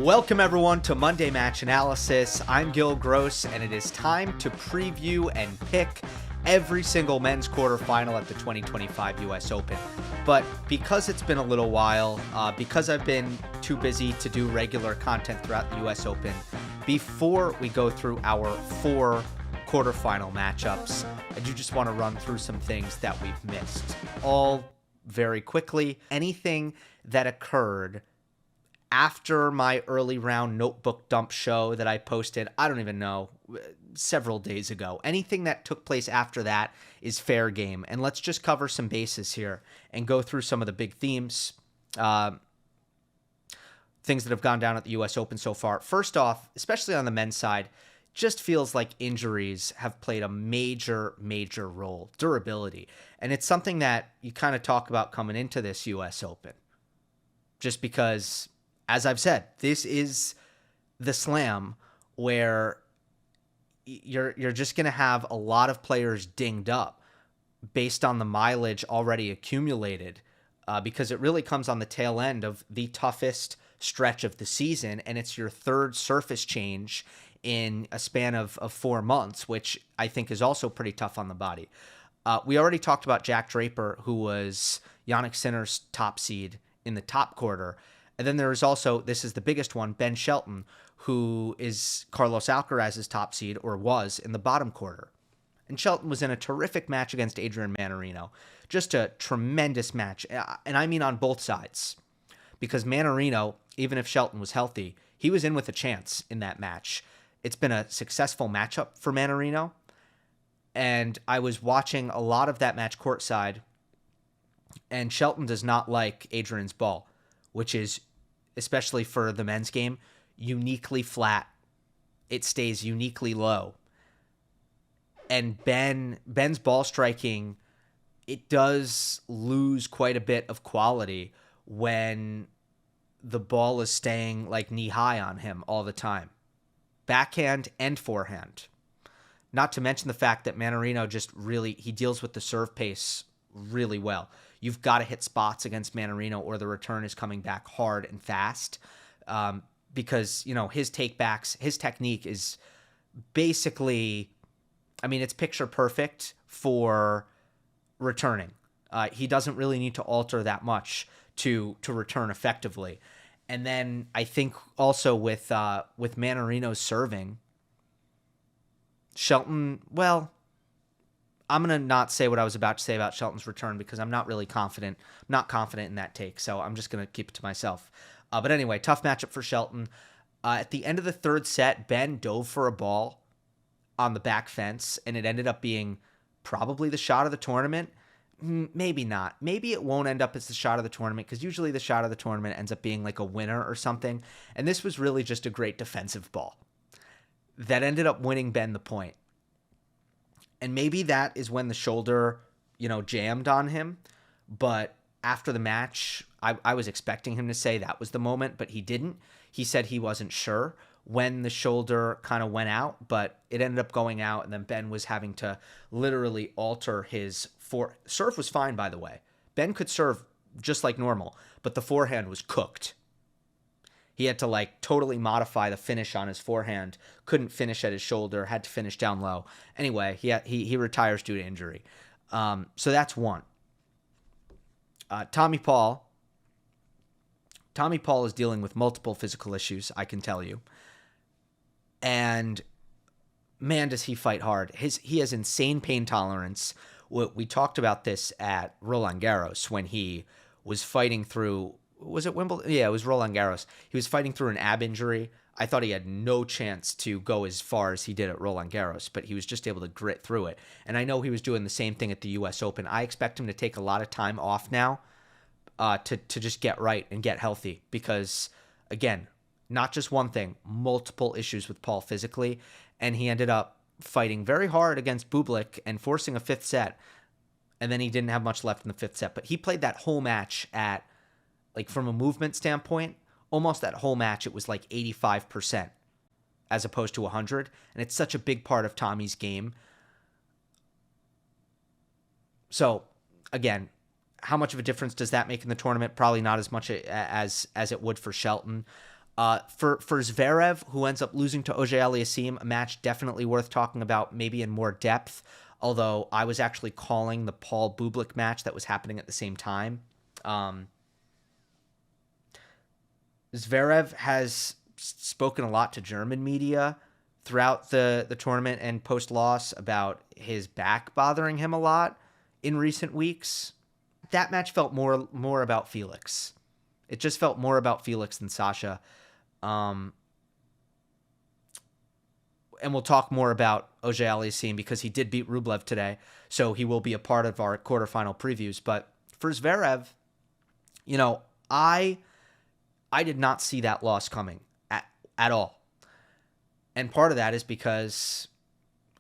Welcome everyone to Monday Match Analysis. I'm Gill Gross, and it is time to preview and pick every single men's quarterfinal at the 2025 US Open. But because it's been a little while, because I've been too busy to do regular content throughout the US Open, before we go through our 4 quarterfinal matchups, I do just want to run through some things that we've missed. All very quickly. Anything that occurred after my early round notebook dump show that I posted, I don't even know, several days ago. Anything that took place after that is fair game. And let's just cover some bases here and go through some of the big themes, things that have gone down at the US Open so far. First off, especially on the men's side, just feels like injuries have played a major role. Durability. And it's something that you kind of talk about coming into this US Open. Just because, as I've said, this is the slam where you're just going to have a lot of players dinged up based on the mileage already accumulated, because it really comes on the tail end of the toughest stretch of the season, and it's your third surface change in a span of 4 months, which I think is also pretty tough on the body. We already talked about Jack Draper, who was Jannik Sinner's top seed in the top quarter. And then there is also, this is the biggest one, Ben Shelton, who is Carlos Alcaraz's top seed, or was, in the bottom quarter. And Shelton was in a terrific match against Adrian Mannarino. Just a tremendous match. And I mean on both sides. Because Mannarino, even if Shelton was healthy, he was in with a chance in that match. It's been a successful matchup for Mannarino. And I was watching a lot of that match courtside. And Shelton does not like Adrian's ball, which is, especially for the men's game, uniquely flat. It stays uniquely low. And Ben's ball striking, it does lose quite a bit of quality when the ball is staying like knee high on him all the time. Backhand and forehand. Not to mention the fact that Mannarino just really, he deals with the serve pace really well. You've got to hit spots against Mannarino or the return is coming back hard and fast, because, you know, his takebacks, his technique is basically, I mean, it's picture perfect for returning. He doesn't really need to alter that much to return effectively. And then I think also with Mannarino's serving, Shelton, well, I'm going to not say what I was about to say about Shelton's return because I'm not really confident. I'm not confident in that take, so I'm just going to keep it to myself. But anyway, tough matchup for Shelton. At the end of the third set, Ben dove for a ball on the back fence, and it ended up being probably the shot of the tournament. Maybe not. Maybe it won't end up as the shot of the tournament because usually the shot of the tournament ends up being like a winner or something. And this was really just a great defensive ball that ended up winning Ben the point. And maybe that is when the shoulder, jammed on him. But after the match, I was expecting him to say that was the moment, but he didn't. He said he wasn't sure when the shoulder kind of went out, but it ended up going out, and then Ben was having to literally alter his serve was fine, by the way. Ben could serve just like normal, but the forehand was cooked. He had to totally modify the finish on his forehand. Couldn't finish at his shoulder. Had to finish down low. Anyway, he retires due to injury. So that's one. Tommy Paul. Tommy Paul is dealing with multiple physical issues, I can tell you. And man, does he fight hard. He has insane pain tolerance. We talked about this at Roland Garros when he was fighting through. Was it Wimbledon? Yeah, it was Roland Garros. He was fighting through an ab injury. I thought he had no chance to go as far as he did at Roland Garros, but he was just able to grit through it. And I know he was doing the same thing at the US Open. I expect him to take a lot of time off now to just get right and get healthy because, again, not just one thing, multiple issues with Paul physically. And he ended up fighting very hard against Bublik and forcing a fifth set. And then he didn't have much left in the fifth set. But he played that whole match at, from a movement standpoint, almost that whole match, it was 85% as opposed to 100. And it's such a big part of Tommy's game. So, again, how much of a difference does that make in the tournament? Probably not as much as it would for Shelton. For Zverev, who ends up losing to Auger Aliassime, a match definitely worth talking about, maybe in more depth. Although I was actually calling the Paul Bublik match that was happening at the same time. Zverev has spoken a lot to German media throughout the tournament and post-loss about his back bothering him a lot in recent weeks. That match felt more about Felix. It just felt more about Felix than Sascha. And we'll talk more about Auger Aliassime because he did beat Rublev today, so he will be a part of our quarterfinal previews. But for Zverev, I did not see that loss coming at all. And part of that is because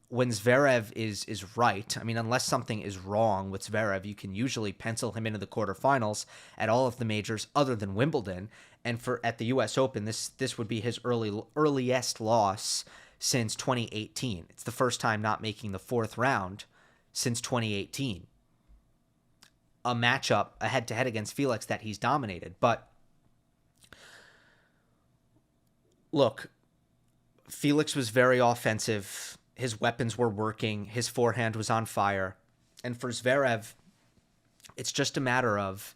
when Zverev is right, I mean, unless something is wrong with Zverev, you can usually pencil him into the quarterfinals at all of the majors other than Wimbledon. And at the U.S. Open, this would be his earliest loss since 2018. It's the first time not making the fourth round since 2018. A matchup, a head-to-head against Felix that he's dominated. But look, Felix was very offensive. His weapons were working. His forehand was on fire. And for Zverev, it's just a matter of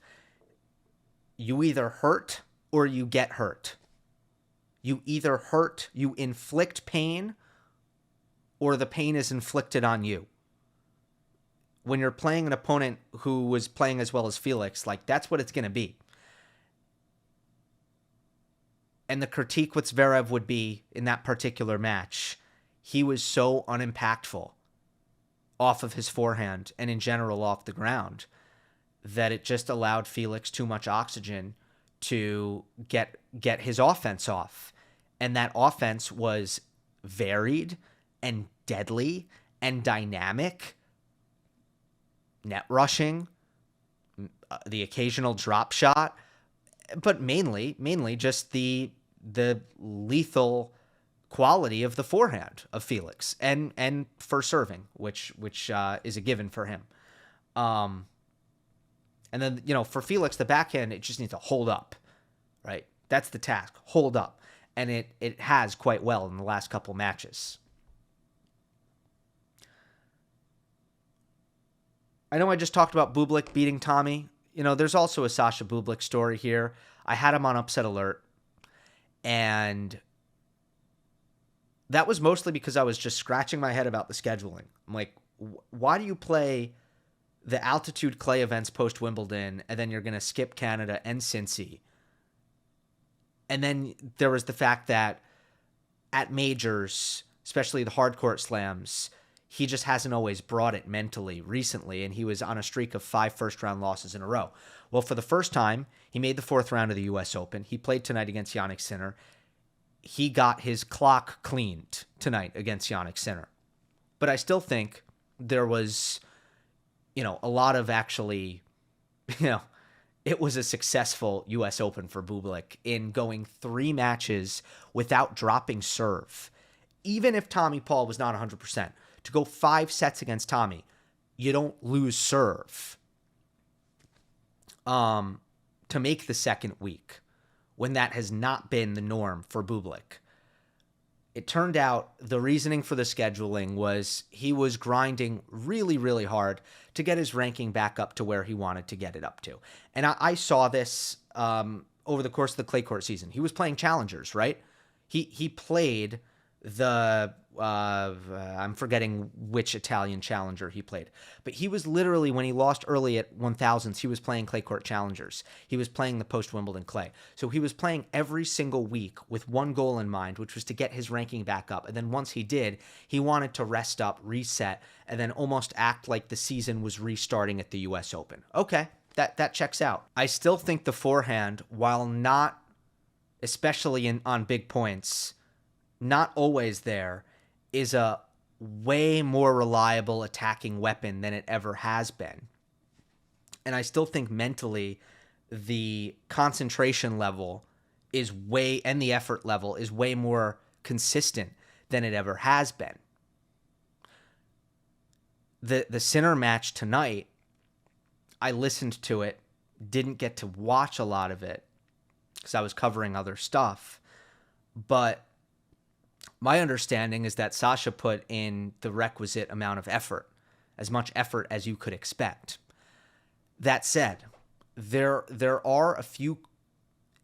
you either hurt or you get hurt. You either hurt, you inflict pain, or the pain is inflicted on you. When you're playing an opponent who was playing as well as Felix, that's what it's going to be. And the critique with Zverev would be, in that particular match, he was so unimpactful off of his forehand and in general off the ground that it just allowed Felix too much oxygen to get his offense off. And that offense was varied and deadly and dynamic. Net rushing, the occasional drop shot, but mainly just the lethal quality of the forehand of Felix and for serving, which is a given for him. And then, for Felix, the backhand, it just needs to hold up, right? That's the task, hold up. And it has quite well in the last couple matches. I know I just talked about Bublik beating Tommy. There's also a Sascha Bublik story here. I had him on upset alert, and that was mostly because I was just scratching my head about the scheduling. I'm like, why do you play the altitude clay events post-Wimbledon, and then you're going to skip Canada and Cincy? And then there was the fact that at majors, especially the hard court slams, he just hasn't always brought it mentally recently, and he was on a streak of 5 first-round losses in a row. Well, for the first time, he made the fourth round of the U.S. Open. He played tonight against Jannik Sinner. He got his clock cleaned tonight against Jannik Sinner. But I still think there was, a lot of actually, it was a successful U.S. Open for Bublik in going 3 matches without dropping serve. Even if Tommy Paul was not 100%, to go 5 sets against Tommy, you don't lose serve to make the second week when that has not been the norm for Bublik. It turned out the reasoning for the scheduling was he was grinding really, really hard to get his ranking back up to where he wanted to get it up to. And I saw this over the course of the clay court season. He was playing challengers, right? He played the I'm forgetting which Italian challenger he played, but he was literally, when he lost early at 1000s, he was playing clay court challengers. He was playing the post Wimbledon clay. So he was playing every single week with one goal in mind, which was to get his ranking back up. And then once he did, he wanted to rest up, reset, and then almost act like the season was restarting at the US Open. Okay, that checks out. I still think the forehand, while not, especially on big points, not always there, is a way more reliable attacking weapon than it ever has been. And I still think mentally the concentration level and the effort level is way more consistent than it ever has been. The Sinner match tonight, I listened to it, didn't get to watch a lot of it because I was covering other stuff. But my understanding is that Sascha put in the requisite amount of effort, as much effort as you could expect. That said, there are a few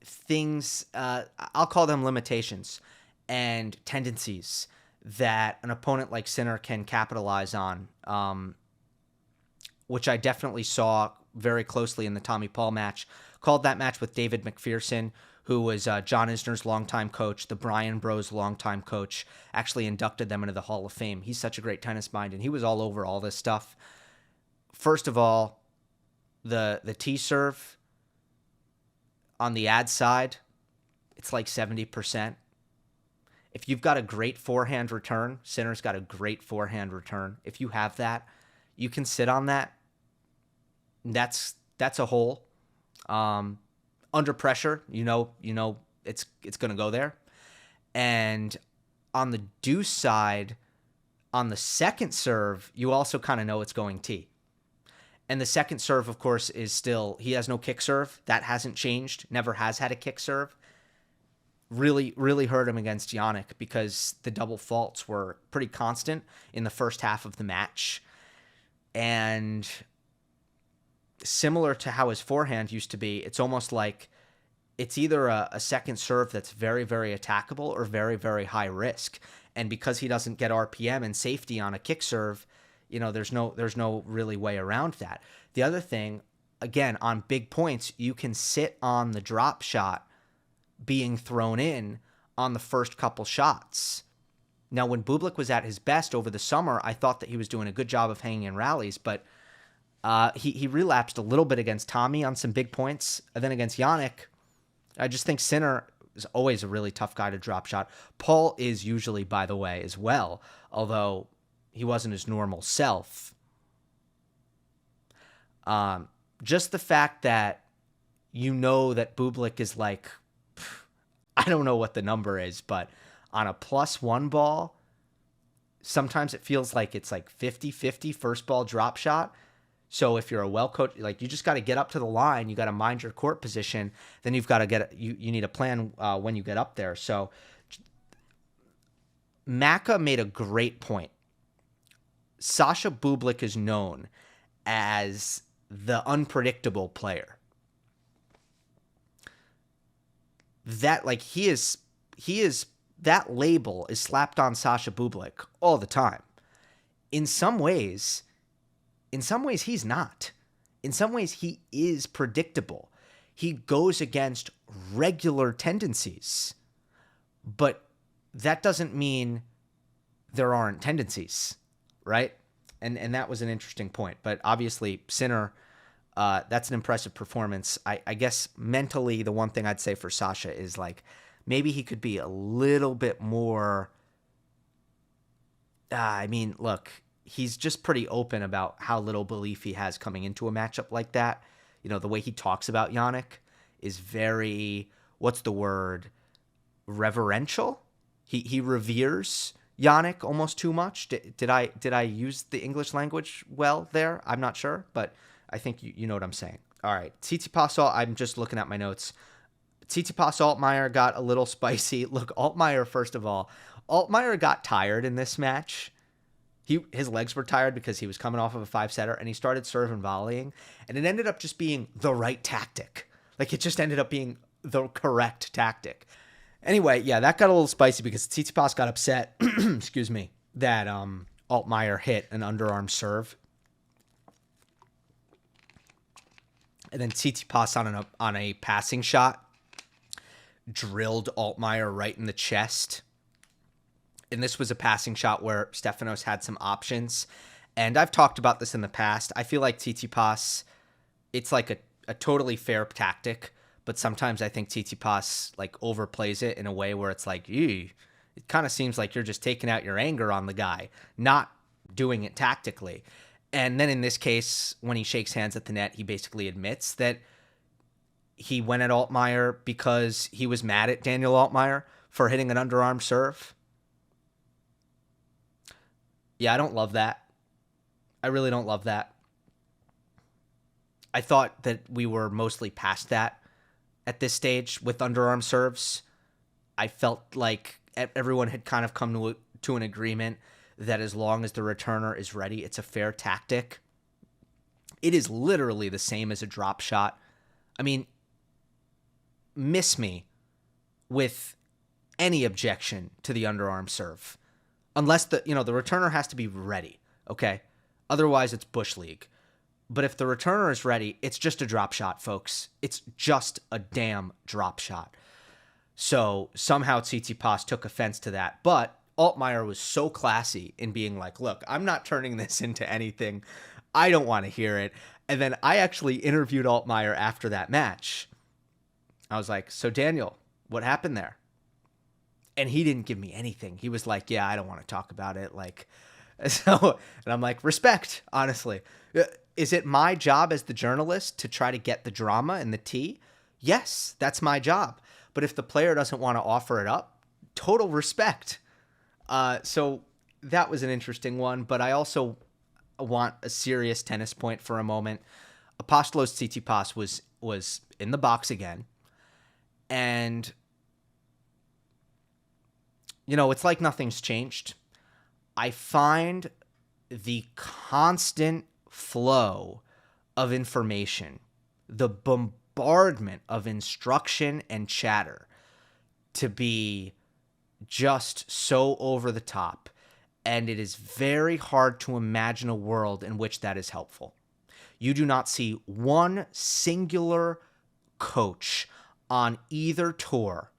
things, I'll call them limitations and tendencies that an opponent like Sinner can capitalize on, which I definitely saw very closely in the Tommy Paul match. Called that match with David McPherson, who was John Isner's longtime coach, the Brian Bros' longtime coach, actually inducted them into the Hall of Fame. He's such a great tennis mind, and he was all over all this stuff. First of all, the tee serve on the ad side, it's like 70%. If you've got a great forehand return, Sinner's got a great forehand return. If you have that, you can sit on that. That's a hole. Under pressure, you know it's going to go there. And on the deuce side, on the second serve, you also kind of know it's going tee. And the second serve, of course, is still, he has no kick serve. That hasn't changed. Never has had a kick serve. Really, really hurt him against Jannik because the double faults were pretty constant in the first half of the match. And similar to how his forehand used to be, it's almost like it's either a second serve that's very, very attackable or very, very high risk. And because he doesn't get RPM and safety on a kick serve, there's no really way around that. The other thing, again, on big points, you can sit on the drop shot being thrown in on the first couple shots. Now, when Bublik was at his best over the summer, I thought that he was doing a good job of hanging in rallies, but he relapsed a little bit against Tommy on some big points. And then against Jannik, I just think Sinner is always a really tough guy to drop shot. Paul is usually, by the way, as well, although he wasn't his normal self. Just the fact that that Bublik is like, I don't know what the number is, but on a +1 ball, sometimes it feels like it's like 50-50 first ball drop shot. So if you're a well-coached, like you just got to get up to the line, you got to mind your court position, then you've got to you need a plan when you get up there. So Macca made a great point. Sascha Bublik is known as the unpredictable player. That that label is slapped on Sascha Bublik all the time. In some ways he's not. In some ways he is predictable. He goes against regular tendencies. But that doesn't mean there aren't tendencies, right? And that was an interesting point. But obviously Sinner, that's an impressive performance. I guess mentally the one thing I'd say for Sascha is like maybe he could be a little bit more. Look, he's just pretty open about how little belief he has coming into a matchup like that. The way he talks about Jannik is very, what's the word? Reverential. He reveres Jannik almost too much. Did I use the English language well there? I'm not sure, but I think you know what I'm saying. All right, I'm just looking at my notes. Tsitsipas-Altmaier got a little spicy. Look, first of all, Altmaier got tired in this match. His legs were tired because he was coming off of a 5-setter, and he started serving volleying, and it ended up just being the right tactic. Like, it just ended up being the correct tactic. Anyway, yeah, that got a little spicy because Tsitsipas got upset, excuse me, that Altmaier hit an underarm serve. And then Tsitsipas on a passing shot drilled Altmaier right in the chest. And this was a passing shot where Stefanos had some options. And I've talked about this in the past. I feel like Tsitsipas, it's like a totally fair tactic, but sometimes I think Tsitsipas like overplays it in a way where it's like, it kind of seems like you're just taking out your anger on the guy, not doing it tactically. And then in this case, when he shakes hands at the net, he basically admits that he went at Altmaier because he was mad at Daniel Altmaier for hitting an underarm serve. Yeah, I don't love that. I really don't love that. I thought that we were mostly past that at this stage with underarm serves. I felt like everyone had kind of come to an agreement that as long as the returner is ready, it's a fair tactic. It is literally the same as a drop shot. I mean, miss me with any objection to the underarm serve. Unless the returner has to be ready, okay? Otherwise, it's Bush League. But if the returner is ready, it's just a drop shot, folks. It's just a damn drop shot. So somehow Tsitsipas took offense to that. But Altmaier was so classy in being like, look, I'm not turning this into anything. I don't want to hear it. And then I actually interviewed Altmaier after that match. I was like, so Daniel, what happened there? And he didn't give me anything. He was like, yeah, I don't want to talk about it. And I'm like, respect, honestly. Is it my job as the journalist to try to get the drama and the tea? Yes, that's my job. But if the player doesn't want to offer it up, total respect. So that was an interesting one. But I also want a serious tennis point for a moment. Apostolos Tsitsipas was in the box again. And, it's like nothing's changed. I find the constant flow of information, the bombardment of instruction and chatter to be just so over the top. And it is very hard to imagine a world in which that is helpful. You do not see one singular coach on either tour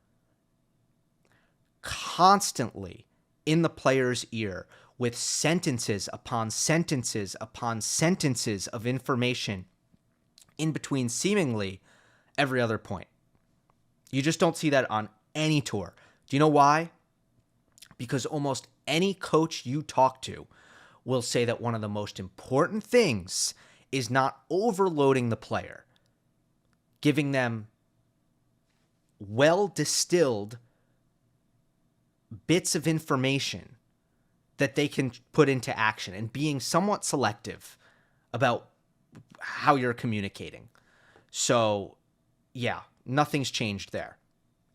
constantly in the player's ear with sentences upon sentences upon sentences of information in between seemingly every other point. You just don't see that on any tour. Do you know why? Because almost any coach you talk to will say that one of the most important things is not overloading the player, giving them well-distilled bits of information that they can put into action and being somewhat selective about how you're communicating. So, yeah, nothing's changed there.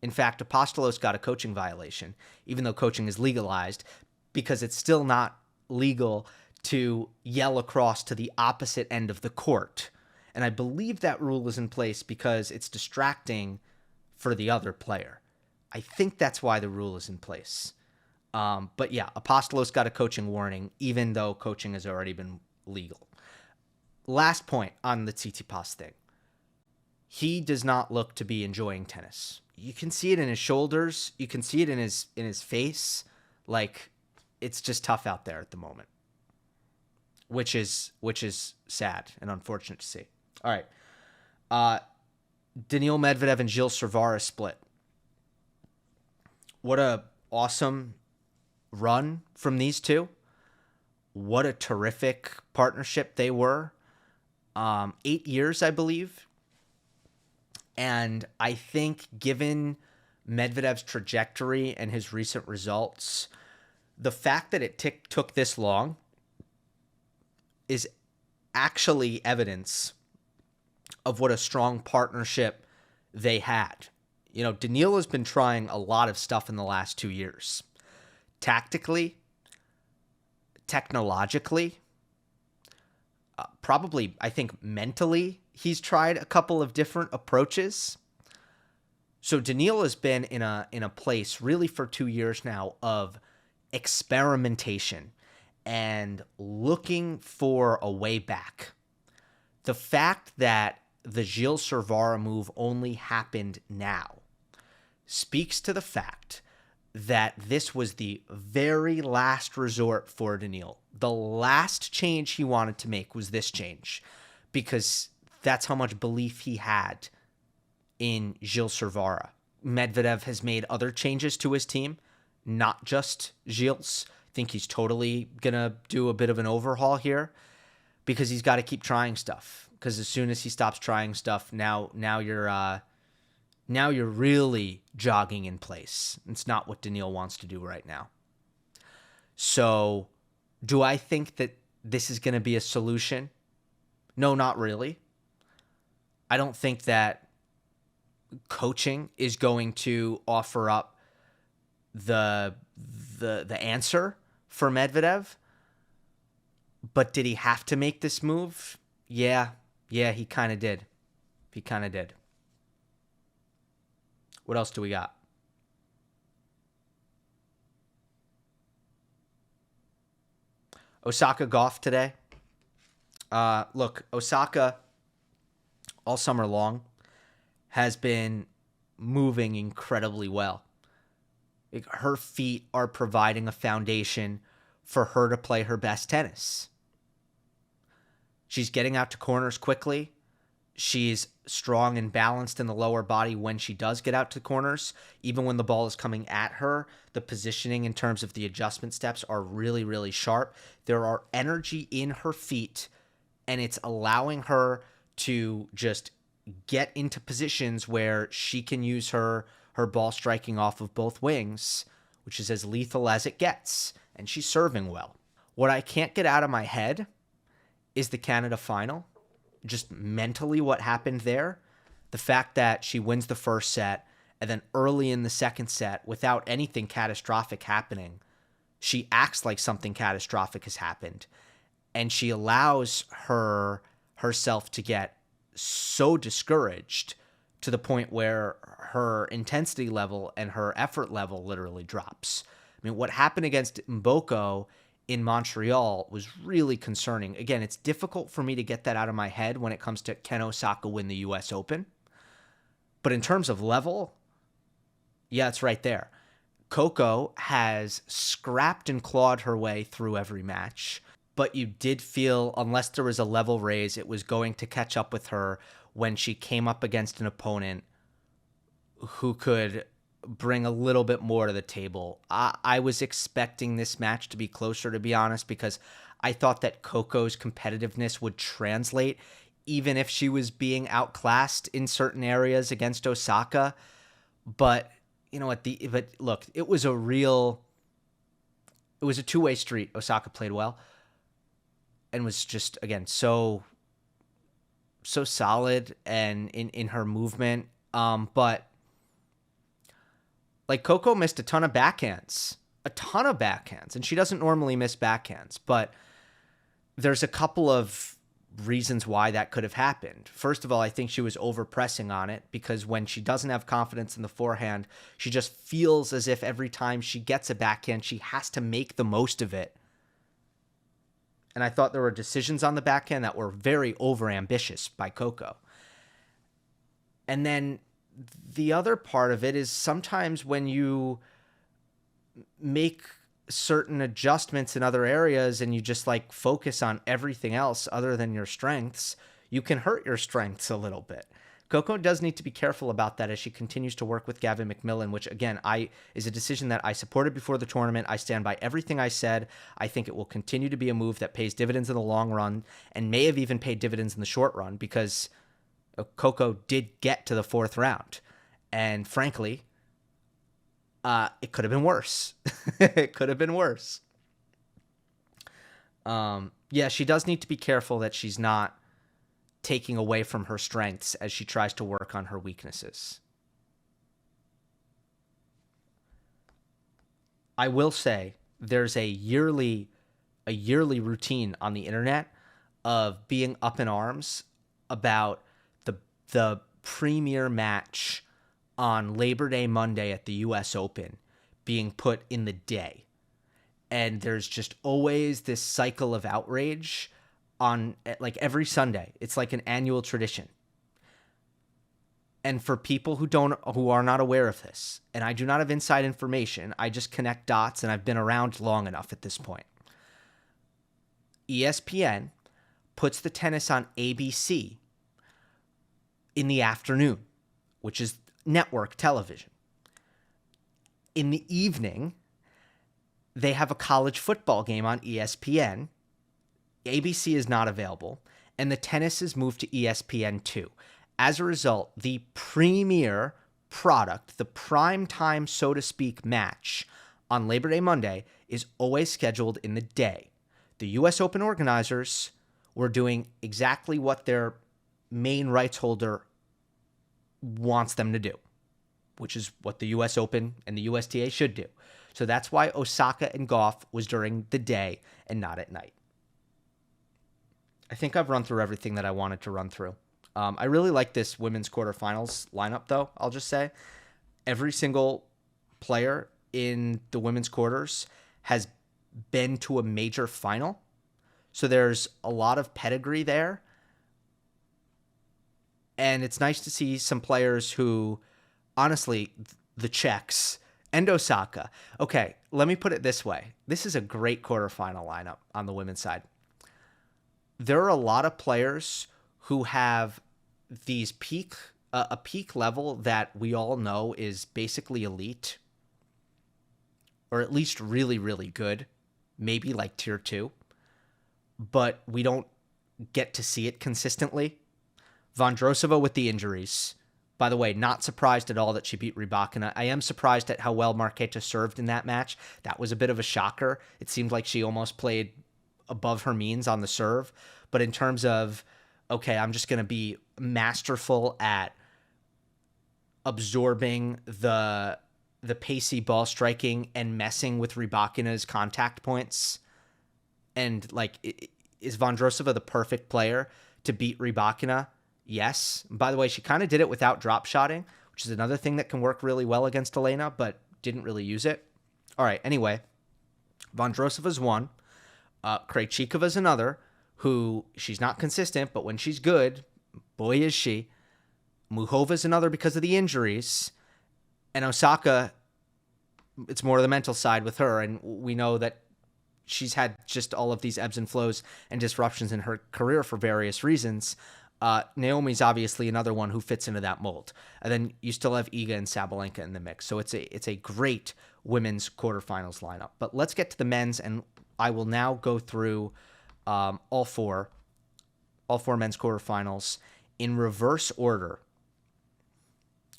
In fact, Apostolos got a coaching violation, even though coaching is legalized, because it's still not legal to yell across to the opposite end of the court. And I believe that rule is in place because it's distracting for the other player. I think that's why the rule is in place. But yeah, Apostolos got a coaching warning, even though coaching has already been legal. Last point on the Tsitsipas thing. He does not look to be enjoying tennis. You can see it in his shoulders. You can see it in his face. Like, it's just tough out there at the moment, which is sad and unfortunate to see. All right. Daniil Medvedev and Gilles Cervara split. What a awesome run from these two. What a terrific partnership they were. 8 years, I believe. And I think given Medvedev's trajectory and his recent results, the fact that it took this long is actually evidence of what a strong partnership they had. Daniil has been trying a lot of stuff in the last 2 years. Tactically, technologically, probably, I think, mentally, he's tried a couple of different approaches. So Daniil has been in a place really for 2 years now of experimentation and looking for a way back. The fact that the Gilles Cervara move only happened now speaks to the fact that this was the very last resort for Daniil. The last change he wanted to make was this change, because that's how much belief he had in Gilles Cervara. Medvedev has made other changes to his team, not just Gilles. I think he's totally going to do a bit of an overhaul here because he's got to keep trying stuff. Because as soon as he stops trying stuff, now you're really jogging in place. It's not what Daniil wants to do right now. So, do I think that this is going to be a solution? No, not really. I don't think that coaching is going to offer up the answer for Medvedev. But did he have to make this move? Yeah, he kind of did. He kind of did. What else do we got? Osaka Gauff today. Look, Osaka all summer long has been moving incredibly well. Her feet are providing a foundation for her to play her best tennis. She's getting out to corners quickly. She's strong and balanced in the lower body when she does get out to corners. Even when the ball is coming at her, the positioning in terms of the adjustment steps are really, really sharp. There are energy in her feet, and it's allowing her to just get into positions where she can use her ball striking off of both wings, which is as lethal as it gets, and she's serving well. What I can't get out of my head is the Canada final. Just mentally what happened there. The fact that she wins the first set, and then early in the second set, without anything catastrophic happening, she acts like something catastrophic has happened, and she allows herself to get so discouraged to the point where her intensity level and her effort level literally drops. I mean, what happened against Mboko in Montreal was really concerning. Again, it's difficult for me to get that out of my head when it comes to can Osaka win the US Open. But in terms of level, yeah, it's right there. Coco has scrapped and clawed her way through every match, but you did feel, unless there was a level raise, it was going to catch up with her when she came up against an opponent who could bring a little bit more to the table. I was expecting this match to be closer, to be honest, because I thought that Coco's competitiveness would translate, even if she was being outclassed in certain areas against Osaka. But you know what? But look, it was a two-way street. Osaka played well and was just, again, so solid and in her movement. But like, Coco missed a ton of backhands, and she doesn't normally miss backhands, but there's a couple of reasons why that could have happened. First of all, I think she was over-pressing on it, because when she doesn't have confidence in the forehand, she just feels as if every time she gets a backhand, she has to make the most of it. And I thought there were decisions on the backhand that were very over-ambitious by Coco. And then the other part of it is sometimes when you make certain adjustments in other areas and you just like focus on everything else other than your strengths, you can hurt your strengths a little bit. Coco does need to be careful about that as she continues to work with Gavin McMillan, which again, is a decision that I supported before the tournament. I stand by everything I said. I think it will continue to be a move that pays dividends in the long run and may have even paid dividends in the short run, because Coco did get to the fourth round. And frankly, it could have been worse. It could have been worse. Yeah, she does need to be careful that she's not taking away from her strengths as she tries to work on her weaknesses. I will say there's a yearly routine on the internet of being up in arms about the premier match on Labor Day Monday at the US Open being put in the day. And there's just always this cycle of outrage on, like, every Sunday. It's like an annual tradition. And for people who are not aware of this, and I do not have inside information, I just connect dots, and I've been around long enough at this point. ESPN puts the tennis on ABC in the afternoon, which is network television. In the evening, they have a college football game on ESPN. ABC is not available, and the tennis is moved to ESPN2. As a result, the premier product, the prime time, so to speak, match on Labor Day Monday is always scheduled in the day. The US Open organizers were doing exactly what their main rights holder wants them to do. which is what the US Open and the USTA should do. So that's why Osaka and Gauff was during the day and not at night. I think I've run through everything that I wanted to run through. I really like this women's quarterfinals lineup, though, I'll just say. Every single player in the women's quarters has been to a major final. So there's a lot of pedigree there. And it's nice to see some players who, honestly, the Czechs and Osaka. Okay, let me put it this way. This is a great quarterfinal lineup on the women's side. There are a lot of players who have these a peak level that we all know is basically elite, or at least really, really good, maybe like tier 2, but we don't get to see it consistently. Vondrousova with the injuries. By the way, not surprised at all that she beat Rybakina. I am surprised at how well Marketa served in that match. That was a bit of a shocker. It seemed like she almost played above her means on the serve. But in terms of, okay, I'm just going to be masterful at absorbing the pacey ball striking and messing with Rybakina's contact points. And like, is Vondrousova the perfect player to beat Rybakina? Yes. By the way, she kind of did it without drop shotting, which is another thing that can work really well against Elena, but didn't really use it. All right. Anyway, Vondrousova's one. Krejcikova's another, who she's not consistent, but when she's good, boy is she. Muhova's another because of the injuries. And Osaka, it's more the mental side with her. And we know that she's had just all of these ebbs and flows and disruptions in her career for various reasons. Naomi's obviously another one who fits into that mold. And then you still have Iga and Sabalenka in the mix. So it's a great women's quarterfinals lineup. But let's get to the men's, and I will now go through all four men's quarterfinals in reverse order.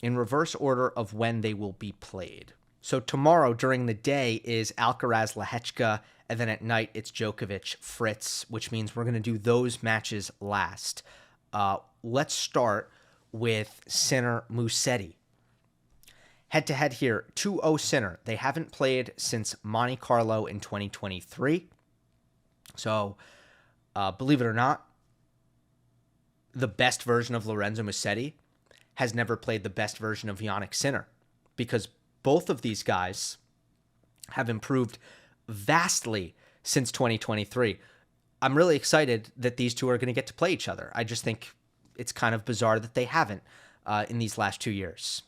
In reverse order of when they will be played. So tomorrow during the day is Alcaraz, Lehecka, and then at night it's Djokovic, Fritz, which means we're going to do those matches last. Let's start with Sinner Musetti. Head-to-head here, 2-0 Sinner. They haven't played since Monte Carlo in 2023. So, believe it or not, the best version of Lorenzo Musetti has never played the best version of Jannik Sinner, because both of these guys have improved vastly since 2023. I'm really excited that these two are going to get to play each other. I just think it's kind of bizarre that they haven't in these last 2 years.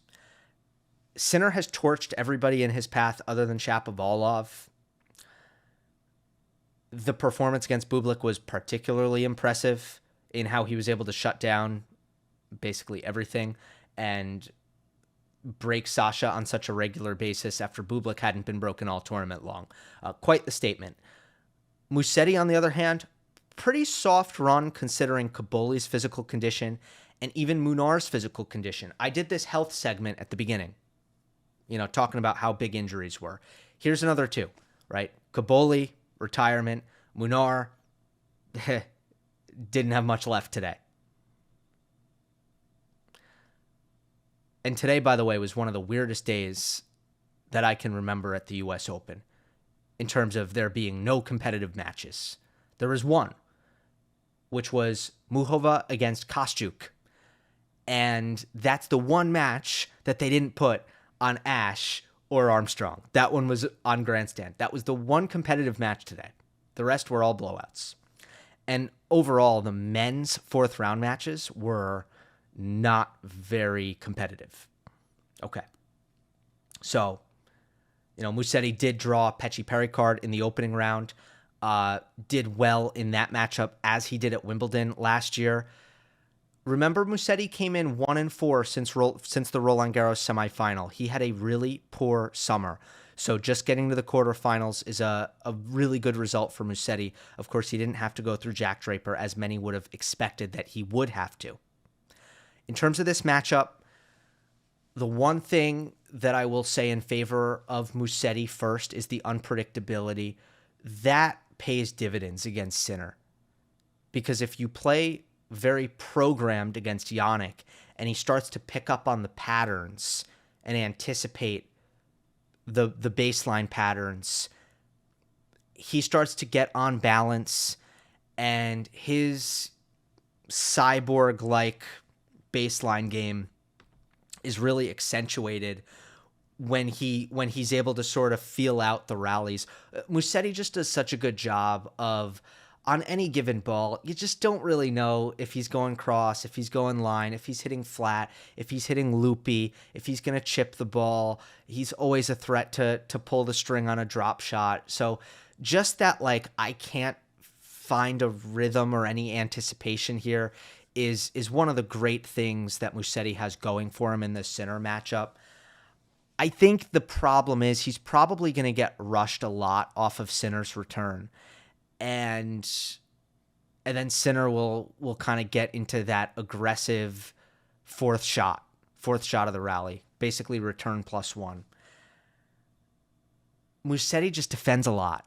Sinner has torched everybody in his path other than Shapovalov. The performance against Bublik was particularly impressive in how he was able to shut down basically everything and break Sascha on such a regular basis after Bublik hadn't been broken all tournament long. Quite the statement. Musetti, on the other hand, pretty soft run considering Kaboli's physical condition and even Minaur's physical condition. I did this health segment at the beginning, talking about how big injuries were. Here's another two, right? Kaboli, retirement. Minaur, didn't have much left today. And today, by the way, was one of the weirdest days that I can remember at the US Open in terms of there being no competitive matches. There was one, which was Muhova against Kostyuk. And that's the one match that they didn't put on Ashe or Armstrong. That one was on Grandstand. That was the one competitive match today. The rest were all blowouts. And overall, the men's fourth round matches were not very competitive. Okay. So, Musetti did draw a Pecci Perry card in the opening round. Did well in that matchup as he did at Wimbledon last year. Remember, Musetti came in 1-4 since the Roland Garros semifinal. He had a really poor summer. So just getting to the quarterfinals is a really good result for Musetti. Of course, he didn't have to go through Jack Draper as many would have expected that he would have to. In terms of this matchup, the one thing that I will say in favor of Musetti first is the unpredictability. That pays dividends against Sinner. Because if you play very programmed against Jannik and he starts to pick up on the patterns and anticipate the baseline patterns, he starts to get on balance, and his cyborg-like baseline game is really accentuated when he's able to sort of feel out the rallies. Musetti just does such a good job of, on any given ball, you just don't really know if he's going cross, if he's going line, if he's hitting flat, if he's hitting loopy, if he's going to chip the ball. He's always a threat to pull the string on a drop shot. So just that, like, I can't find a rhythm or any anticipation here is one of the great things that Musetti has going for him in this Sinner matchup. I think the problem is he's probably going to get rushed a lot off of Sinner's return. And then Sinner will kind of get into that aggressive fourth shot of the rally, basically return +1. Musetti just defends a lot.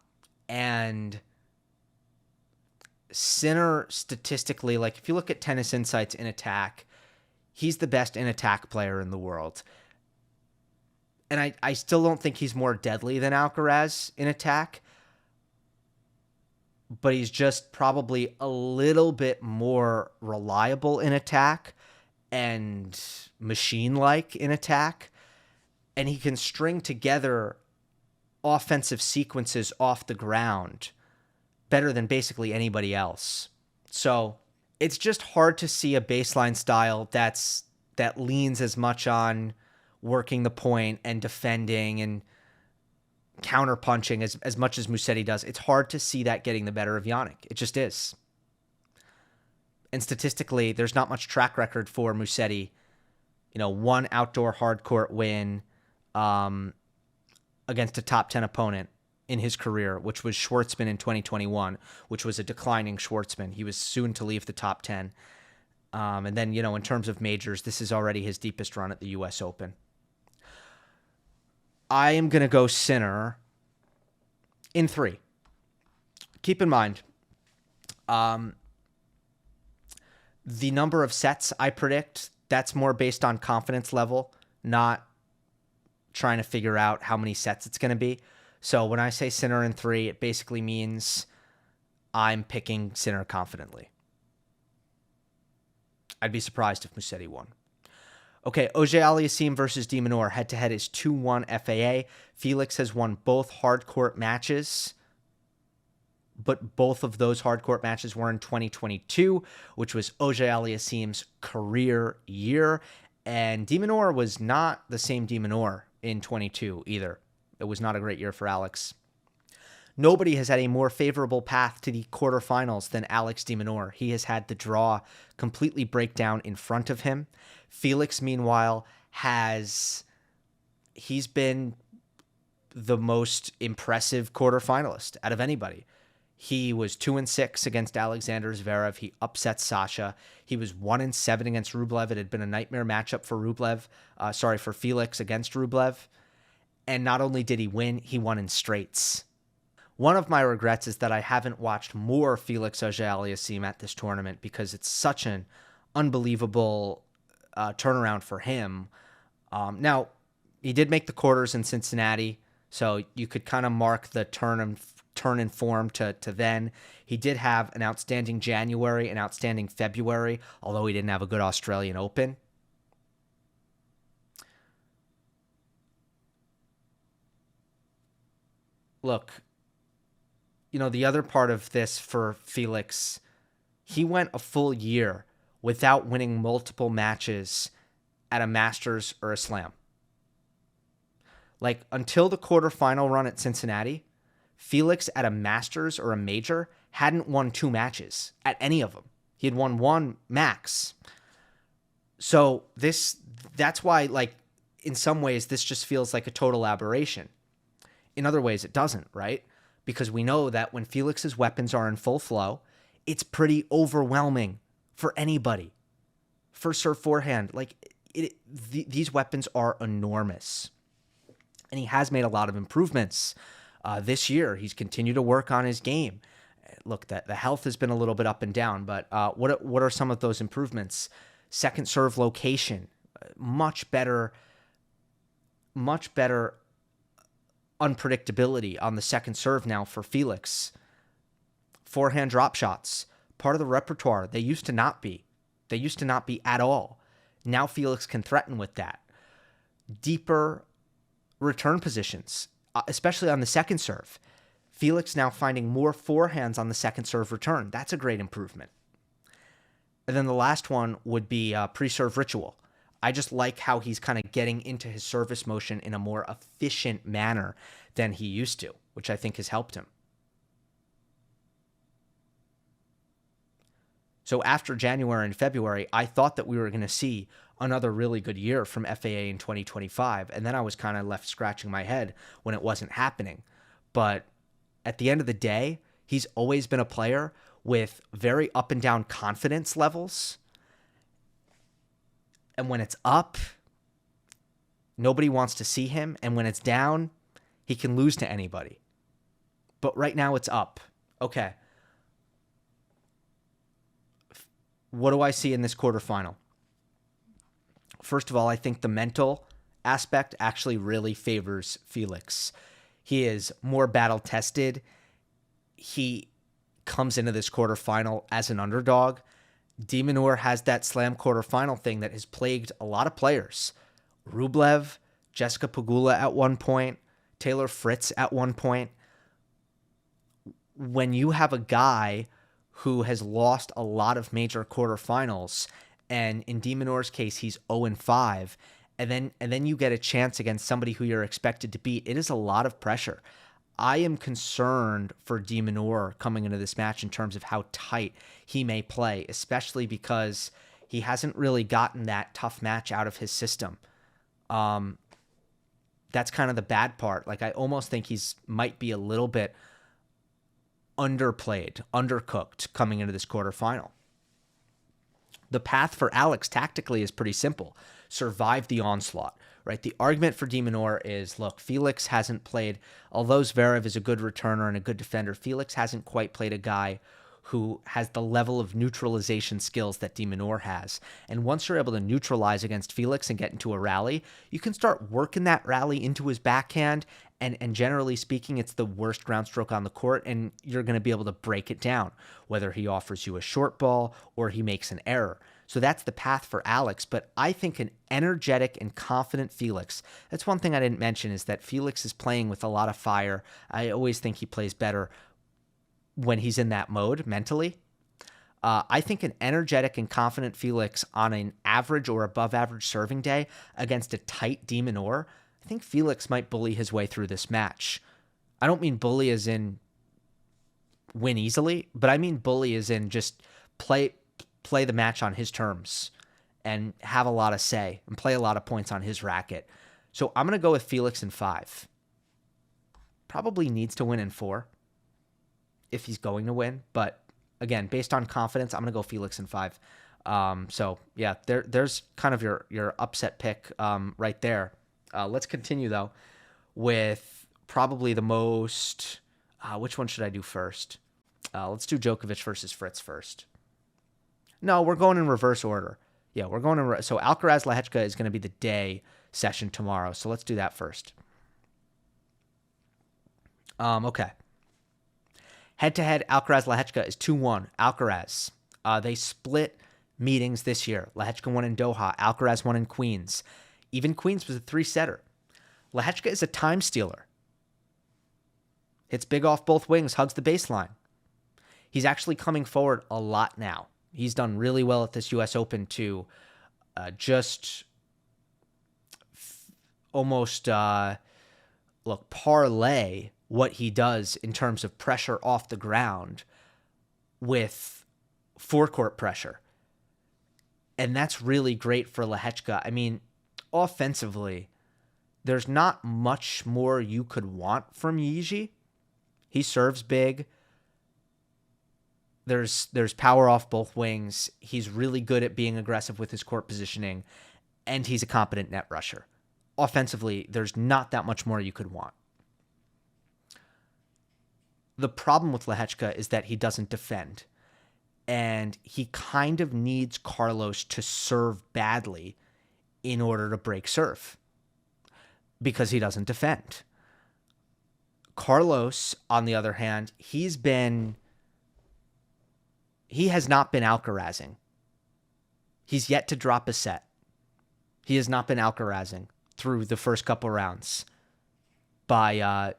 And Sinner, statistically, like, if you look at Tennis Insights in attack, he's the best in attack player in the world. And I still don't think he's more deadly than Alcaraz in attack, but he's just probably a little bit more reliable in attack and machine-like in attack. And he can string together offensive sequences off the ground better than basically anybody else. So it's just hard to see a baseline style that leans as much on working the point and defending and counterpunching as much as Musetti does. It's hard to see that getting the better of Jannik. It just is. And statistically, there's not much track record for Musetti. One outdoor hard court win against a top 10 opponent in his career, which was Schwartzman in 2021, which was a declining Schwartzman. He was soon to leave the top 10. And then, in terms of majors, this is already his deepest run at the U.S. Open. I am going to go Sinner in 3. Keep in mind, the number of sets I predict, that's more based on confidence level, not trying to figure out how many sets it's going to be. So when I say Sinner in 3, it basically means I'm picking Sinner confidently. I'd be surprised if Musetti won. Okay, Auger Aliassime versus Minaur. Head-to-head is 2-1 FAA. Felix has won both hard court matches, but both of those hard court matches were in 2022, which was Auger Aliassime's career year. And Minaur was not the same Minaur in 22 either. It was not a great year for Alex. Nobody has had a more favorable path to the quarterfinals than Alex de Minaur. He has had the draw completely break down in front of him. Felix, meanwhile, he's been the most impressive quarterfinalist out of anybody. He was 2-6 against Alexander Zverev. He upset Sascha. He was 1-7 against Rublev. It had been a nightmare matchup for Felix against Rublev. And not only did he win, he won in straights. One of my regrets is that I haven't watched more Felix Auger Aliassime at this tournament because it's such an unbelievable turnaround for him. Now, he did make the quarters in Cincinnati, so you could kind of mark the turn in form to then. He did have an outstanding January, an outstanding February, although he didn't have a good Australian Open. Look, the other part of this for Felix, he went a full year without winning multiple matches at a Masters or a Slam. Like, until the quarterfinal run at Cincinnati, Felix at a Masters or a major hadn't won 2 matches at any of them. He had won 1 max. So that's why, like, in some ways, this just feels like a total aberration. In other ways, it doesn't, right? Because we know that when Felix's weapons are in full flow, it's pretty overwhelming for anybody. First serve forehand, these weapons are enormous. And he has made a lot of improvements this year. He's continued to work on his game. Look, the health has been a little bit up and down, but what are some of those improvements? Second serve location, much better much better unpredictability on the second serve now for Felix. Forehand drop shots, part of the repertoire. They used to not be. They used to not be at all. Now Felix can threaten with that. Deeper return positions, especially on the second serve. Felix now finding more forehands on the second serve return. That's a great improvement. And then the last one would be pre-serve ritual. I just like how he's kind of getting into his service motion in a more efficient manner than he used to, which I think has helped him. So after January and February, I thought that we were going to see another really good year from FAA in 2025. And then I was kind of left scratching my head when it wasn't happening. But at the end of the day, he's always been a player with very up and down confidence levels. And when it's up, nobody wants to see him. And when it's down, he can lose to anybody. But right now it's up. Okay. What do I see in this quarterfinal? First of all, I think the mental aspect actually really favors Felix. He is more battle tested. He comes into this quarterfinal as an underdog. Minaur has that slam quarterfinal thing that has plagued a lot of players. Rublev, Jessica Pegula at one point, Taylor Fritz at one point. When you have a guy who has lost a lot of major quarterfinals, and in Minaur's case, he's 0-5, and then you get a chance against somebody who you're expected to beat, it is a lot of pressure. I am concerned for Minaur coming into this match in terms of how tight he may play, especially because he hasn't really gotten that tough match out of his system. That's kind of the bad part. Like, I almost think he's might be a little bit underplayed, undercooked coming into this quarterfinal. The path for Alex tactically is pretty simple. Survive the onslaught, right? The argument for Minaur is, look, Felix hasn't played, although Zverev is a good returner and a good defender, Felix hasn't quite played a guy who has the level of neutralization skills that Minaur has. And once you're able to neutralize against Felix and get into a rally, you can start working that rally into his backhand, and generally speaking, it's the worst ground stroke on the court, and you're going to be able to break it down, whether he offers you a short ball or he makes an error. So that's the path for Alex, but I think an energetic and confident Felix, that's one thing I didn't mention, is that Felix is playing with a lot of fire. I always think he plays better when he's in that mode mentally. I think an energetic and confident Felix on an average or above average serving day against a tight Minaur, I think Felix might bully his way through this match. I don't mean bully as in win easily, but I mean bully as in just play the match on his terms and have a lot of say and play a lot of points on his racket. So I'm going to go with Felix in 5. Probably needs to win in 4 if he's going to win. But again, based on confidence, I'm going to go Felix in 5. So yeah, there's kind of your upset pick right there. Let's continue though with probably the most, which one should I do first? Let's do Djokovic versus Fritz first. No, we're going in reverse order. Yeah, we're going in. So Alcaraz Lehecka is going to be the day session tomorrow. So let's do that first. Okay. Head-to-head, Alcaraz Lehecka is 2-1. Alcaraz. They split meetings this year. Lehecka won in Doha. Alcaraz won in Queens. Even Queens was a 3-setter. Lehecka is a time stealer. Hits big off both wings, hugs the baseline. He's actually coming forward a lot now. He's done really well at this U.S. Open to just almost parlay what he does in terms of pressure off the ground with forecourt pressure. And that's really great for Lehecka. I mean, offensively, there's not much more you could want from Yiji. He serves big. There's power off both wings. He's really good at being aggressive with his court positioning, and he's a competent net rusher. Offensively, there's not that much more you could want. The problem with Lehecka is that he doesn't defend, and he kind of needs Carlos to serve badly in order to break serve. because he doesn't defend. Carlos, on the other hand, he has not been Alcarazing. He's yet to drop a set. He has not been Alcarazing through the first couple rounds by,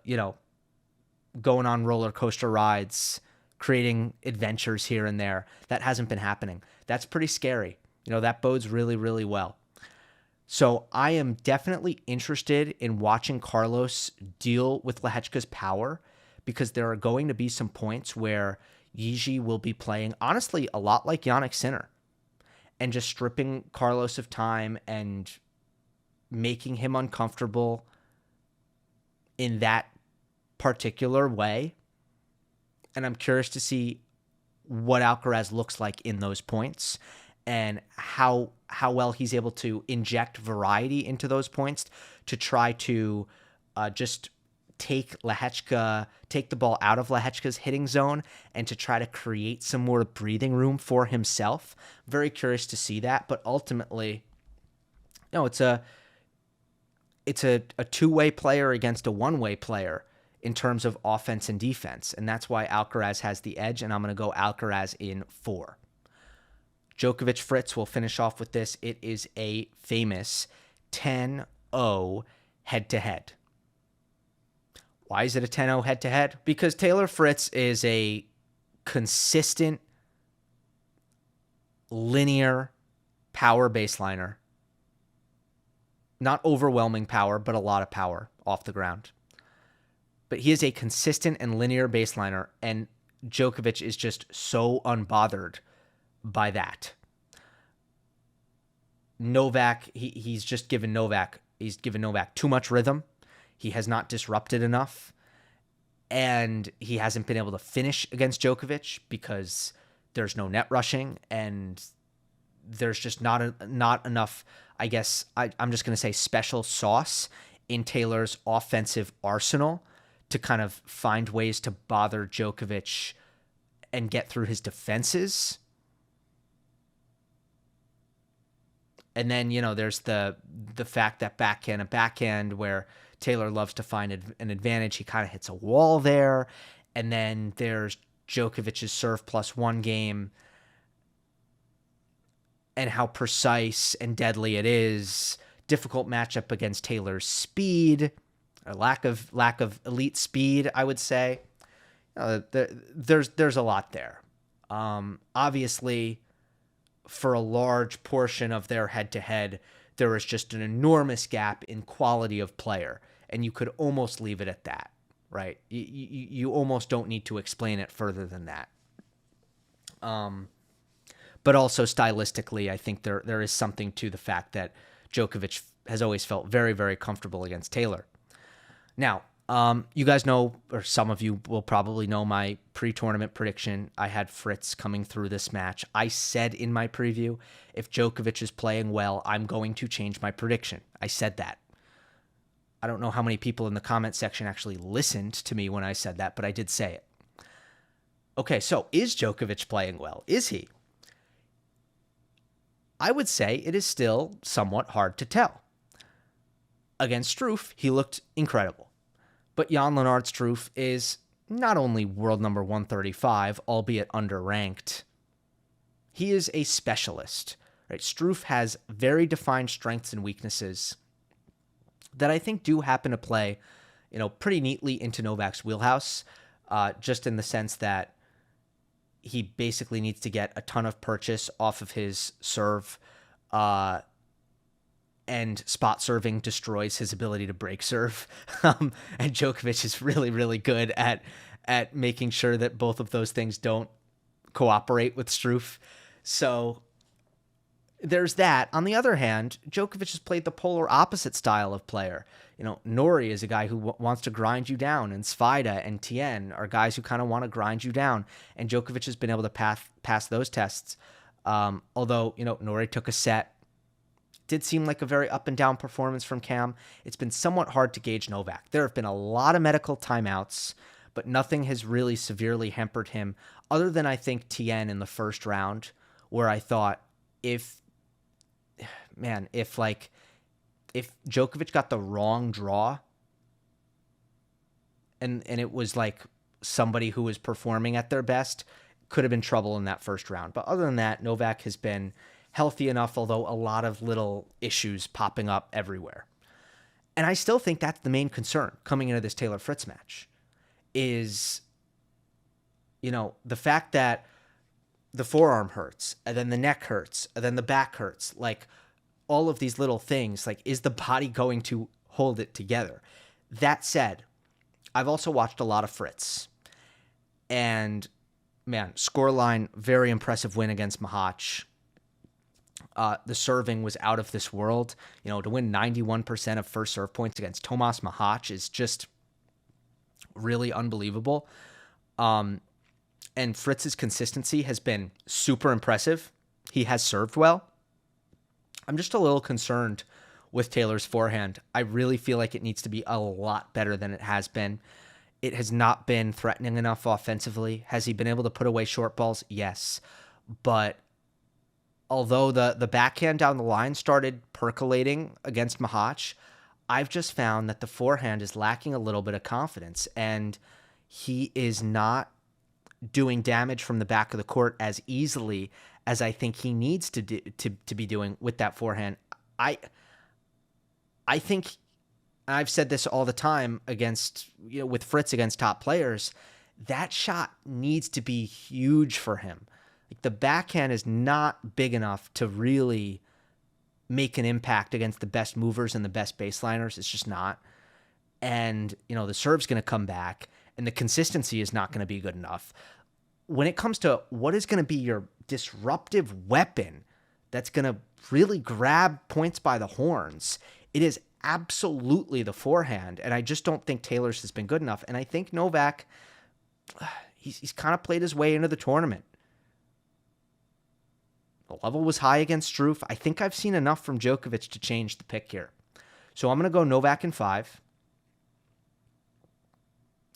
going on roller coaster rides, creating adventures here and there. That hasn't been happening. That's pretty scary. That bodes really, really well. So I am definitely interested in watching Carlos deal with Lehecka's power, because there are going to be some points where Jiri will be playing, honestly, a lot like Jannik Sinner, and just stripping Carlos of time and making him uncomfortable in that particular way. And I'm curious to see what Alcaraz looks like in those points, and how well he's able to inject variety into those points to try to just take the ball out of Lehecka's hitting zone and to try to create some more breathing room for himself. Very curious to see that, but ultimately, it's a two-way player against a one-way player in terms of offense and defense, and that's why Alcaraz has the edge, and I'm going to go Alcaraz in 4. Djokovic Fritz will finish off with this. It is a famous 10-0 head-to-head. Why is it a 10-0 head-to-head? Because Taylor Fritz is a consistent, linear power baseliner. Not overwhelming power, but a lot of power off the ground. But he is a consistent and linear baseliner, and Djokovic is just so unbothered by that. Novak, he's given Novak too much rhythm. He has not disrupted enough, and he hasn't been able to finish against Djokovic because there's no net rushing, and there's just not enough, I guess, I'm just going to say special sauce in Taylor's offensive arsenal to kind of find ways to bother Djokovic and get through his defenses. And then, there's the fact that backhand where Taylor loves to find an advantage. He kind of hits a wall there. And then there's Djokovic's serve +1 game and how precise and deadly it is. Difficult matchup against Taylor's speed, a lack of elite speed, I would say. There's a lot there. Obviously, for a large portion of their head-to-head, there is just an enormous gap in quality of player, and you could almost leave it at that, right? You almost don't need to explain it further than that. But also stylistically, I think there is something to the fact that Djokovic has always felt very, very comfortable against Taylor. Now, you guys know, or some of you will probably know, my pre-tournament prediction. I had Fritz coming through this match. I said in my preview, if Djokovic is playing well, I'm going to change my prediction. I said that. I don't know how many people in the comment section actually listened to me when I said that, but I did say it. Okay, so is Djokovic playing well? Is he? I would say it is still somewhat hard to tell. Against Struff, he looked incredible. But Jan-Lennard Struff is not only world number 135, albeit underranked, he is a specialist. Right? Struff has very defined strengths and weaknesses that I think do happen to play, pretty neatly into Novak's wheelhouse, just in the sense that he basically needs to get a ton of purchase off of his serve, and spot serving destroys his ability to break serve. And Djokovic is really, really good at making sure that both of those things don't cooperate with Struff. So there's that. On the other hand, Djokovic has played the polar opposite style of player. Nori is a guy who wants to grind you down, and Svida and Tien are guys who kind of want to grind you down. And Djokovic has been able to pass those tests. Although, Nori took a set. Did seem like a very up and down performance from Cam. It's been somewhat hard to gauge Novak. There have been a lot of medical timeouts, but nothing has really severely hampered him, other than I think Tien in the first round, where I thought if if Djokovic got the wrong draw and it was like somebody who was performing at their best, could have been trouble in that first round. But other than that, Novak has been healthy enough, although a lot of little issues popping up everywhere. And I still think that's the main concern coming into this Taylor Fritz match is, the fact that the forearm hurts, and then the neck hurts, and then the back hurts. Like, all of these little things, like, is the body going to hold it together? That said, I've also watched a lot of Fritz. And, man, scoreline, very impressive win against Mahach. The serving was out of this world. To win 91% of first serve points against Tomas Mahach is just really unbelievable. And Fritz's consistency has been super impressive. He has served well. I'm just a little concerned with Taylor's forehand. I really feel like it needs to be a lot better than it has been. It has not been threatening enough offensively. Has he been able to put away short balls? Yes. But although the backhand down the line started percolating against Mahach, I've just found that the forehand is lacking a little bit of confidence, and he is not doing damage from the back of the court as easily as I think he needs to be doing with that forehand. I think, and I've said this all the time with Fritz against top players, that shot needs to be huge for him. Like, the backhand is not big enough to really make an impact against the best movers and the best baseliners. It's just not. And, the serve's going to come back, and the consistency is not going to be good enough. When it comes to what is going to be your disruptive weapon that's going to really grab points by the horns, it is absolutely the forehand. And I just don't think Taylor's has been good enough. And I think Novak, he's kind of played his way into the tournament. The level was high against Struff. I think I've seen enough from Djokovic to change the pick here. So I'm going to go Novak in 5.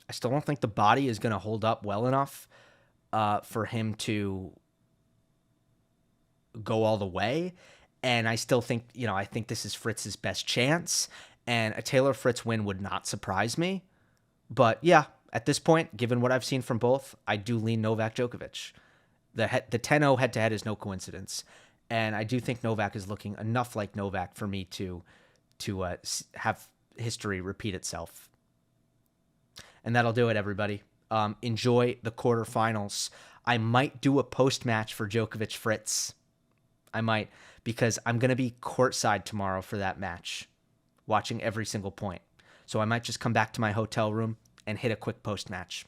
I still don't think the body is going to hold up well enough for him to go all the way. And I still think, I think this is Fritz's best chance. And a Taylor Fritz win would not surprise me. But yeah, at this point, given what I've seen from both, I do lean Novak Djokovic. The 10-0 head-to-head is no coincidence. And I do think Novak is looking enough like Novak for me to have history repeat itself. And that'll do it, everybody. Enjoy the quarterfinals. I might do a post-match for Djokovic Fritz. I might, because I'm going to be courtside tomorrow for that match, watching every single point. So I might just come back to my hotel room and hit a quick post-match.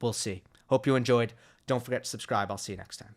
We'll see. Hope you enjoyed. Don't forget to subscribe. I'll see you next time.